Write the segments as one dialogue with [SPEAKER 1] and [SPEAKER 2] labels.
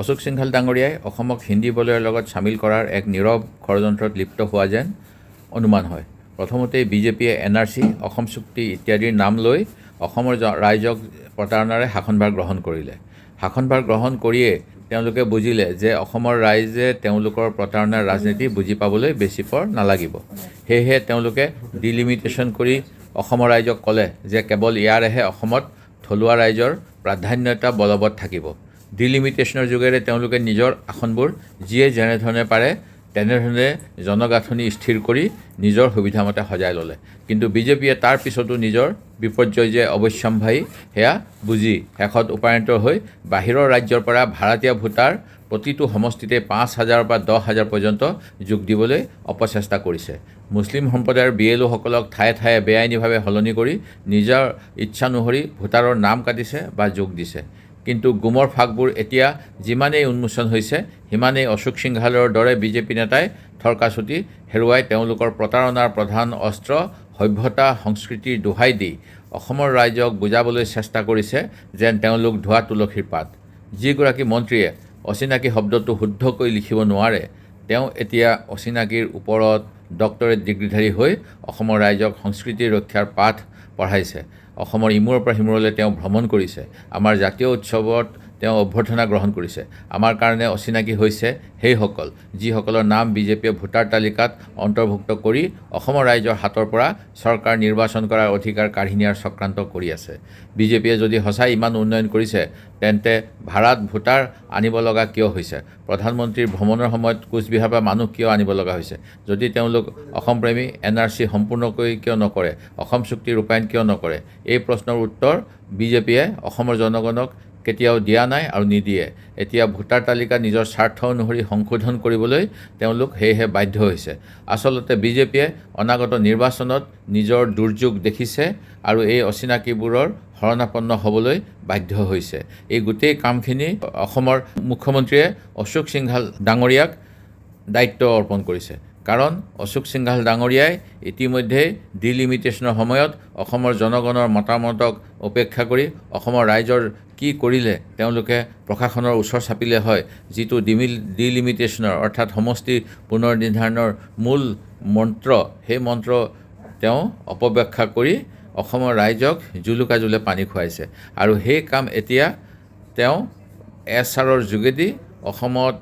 [SPEAKER 1] অশোক সিংঘাল ডাঙৰীয়াই অসমক হিন্দী বলয়ৰ লগত চামিল কৰাৰ এক নীৰৱ ষড়যন্ত্ৰত লিপ্ত হোৱা যেন অনুমান হয়। প্ৰথমতে বিজেপিয়ে NRC, অসম চুক্তি ইত্যাদিৰ নাম লৈ অসমৰ ৰাইজক প্ৰতাৰণাৰে শাসনভাৰ গ্ৰহণ কৰিলে। শাসনভাৰ গ্ৰহণ কৰিয়ে তেওঁলোকে বুজিলে যে অসমৰ ৰাইজে তেওঁলোকৰ প্ৰতাৰণাৰ ৰাজনীতি বুজি পাবলৈ বেছি পৰ নালাগিব। সেয়েহে তেওঁলোকে ডিলিমিটেশ্যন কৰি অসমৰ ৰাইজক ক'লে যে কেৱল ইয়াৰেহে অসমত থলুৱা ৰাইজৰ প্ৰাধান্যতা বলবৎ থাকিব। ডিলিমিটেশ্যনৰ যোগেৰে তেওঁলোকে নিজৰ আসনবোৰ যিয়ে যেনেধৰণে পাৰে তেনেধৰণে জনগাঁথনি স্থিৰ কৰি নিজৰ সুবিধামতে সজাই ল'লে। কিন্তু বিজেপিয়ে তাৰ পিছতো নিজৰ বিপৰ্যয় যে অৱশ্যম্ভাৱী সেয়া বুজি শেষত উপায়ন্তৰ হৈ বাহিৰৰ ৰাজ্যৰ পৰা ভাড়াতীয়া ভোটাৰ প্ৰতিটো সমষ্টিতে 5,000 বা 10,000 পৰ্যন্ত যোগ দিবলৈ অপচেষ্টা কৰিছে। মুছলিম সম্প্ৰদায়ৰ BLOসকলক ঠায়ে ঠায়ে বেআইনীভাৱে সলনি কৰি নিজৰ ইচ্ছানুসৰি ভোটাৰৰ নাম কাটিছে বা যোগ দিছে। কিন্তু গুমৰ ফাঁকবোৰ এতিয়া যিমানেই উন্মোচন হৈছে সিমানেই অশোক সিংঘালৰ দৰে বিজেপি নেতাই থৰকাচুটি হেৰুৱাই তেওঁলোকৰ প্ৰতাৰণাৰ প্ৰধান অস্ত্ৰ সভ্যতা সংস্কৃতিৰ দোহাই দি অসমৰ ৰাইজক বুজাবলৈ চেষ্টা কৰিছে যেন তেওঁলোক ধোৱা তুলসীৰ পাত। যিগৰাকী মন্ত্ৰীয়ে অচিনাকি শব্দটো শুদ্ধকৈ লিখিব নোৱাৰে তেওঁ এতিয়া অচিনাকিৰ ওপৰত ডক্টৰেট ডিগ্ৰীধাৰী হৈ অসমৰ ৰাইজক সংস্কৃতিৰ ৰক্ষাৰ পাঠ পঢ়াইছে। অসমৰ ইমূৰৰ পৰা সিমূৰলৈ তেওঁ ভ্ৰমণ কৰিছে। আমাৰ জাতীয় উৎসৱত তেওঁ অভ্যৰ্থনা গ্ৰহণ কৰিছে। আমাৰ কাৰণে অচিনাকি হৈছে সেইসকল যিসকলৰ নাম বিজেপিয়ে ভোটাৰ তালিকাত অন্তৰ্ভুক্ত কৰি অসমৰ ৰাইজৰ হাতৰ পৰা চৰকাৰ নিৰ্বাচন কৰাৰ অধিকাৰ কাঢ়ি নিয়াৰ চক্ৰান্ত কৰি আছে। বিজেপিয়ে যদি সঁচাই ইমান উন্নয়ন কৰিছে তেন্তে ভাড়াত ভোটাৰ আনিব লগা কিয় হৈছে? প্ৰধানমন্ত্ৰীৰ ভ্ৰমণৰ সময়ত কোচবিহাৰৰ পৰা মানুহ কিয় আনিব লগা হৈছে? যদি তেওঁলোক অসমপ্ৰেমী NRC সম্পূৰ্ণকৈ কিয় নকৰে? অসম চুক্তি ৰূপায়ণ কিয় নকৰে? এই প্ৰশ্নৰ উত্তৰ বিজেপিয়ে অসমৰ জনগণক কেতিয়াও দিয়া নাই আৰু নিদিয়ে। এতিয়া ভোটাৰ তালিকা নিজৰ স্বাৰ্থ অনুসৰি সংশোধন কৰিবলৈ তেওঁলোক সেয়েহে বাধ্য হৈছে। আচলতে বিজেপিয়ে অনাগত নিৰ্বাচনত নিজৰ দুৰ্যোগ দেখিছে আৰু এই অচিনাকিবোৰৰ শৰণাপন্ন হ'বলৈ বাধ্য হৈছে। এই গোটেই কামখিনি অসমৰ মুখ্যমন্ত্ৰীয়ে অশোক সিংঘাল ডাঙৰীয়াক দায়িত্ব অৰ্পণ কৰিছে। কাৰণ অশোক সিংঘাল ডাঙৰীয়াই ইতিমধ্যেই ডিলিমিটেশ্যনৰ সময়ত অসমৰ জনগণৰ মতামতক উপেক্ষা কৰি অসমৰ ৰাইজৰ কি কৰিলে তেওঁলোকে প্ৰশাসনৰ ওচৰ চাপিলে হয়, যিটো ডিলিমিটেশ্যনৰ অৰ্থাৎ সমষ্টি পুনৰ্নিৰ্ধাৰণৰ মূল মন্ত্ৰ, সেই মন্ত্ৰ তেওঁ অপব্যাখ্যা কৰি অসমৰ ৰাইজক জুলুকা জুলে পানী খুৱাইছে। আৰু সেই কাম এতিয়া তেওঁ SRৰ যোগেদি অসমত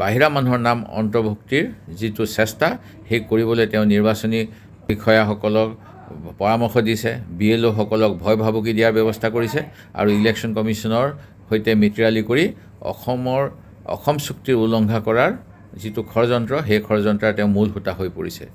[SPEAKER 1] বাহিৰা মানুহৰ নাম অন্তৰ্ভুক্তিৰ যিটো চেষ্টা সেই কৰিবলৈ তেওঁ নিৰ্বাচনী বিষয়াসকলক পৰামৰ্শ দিছে, BLOসকলক ভয় ভাবুকি দিয়াৰ ব্যৱস্থা কৰিছে আৰু ইলেকশ্যন কমিশ্যনৰ সৈতে মিত্ৰালি কৰি অসম চুক্তিৰ উলংঘা কৰাৰ যিটো ষড়যন্ত্ৰ সেই ষড়যন্ত্ৰৰ তেওঁ মূল হোতা হৈ পৰিছে।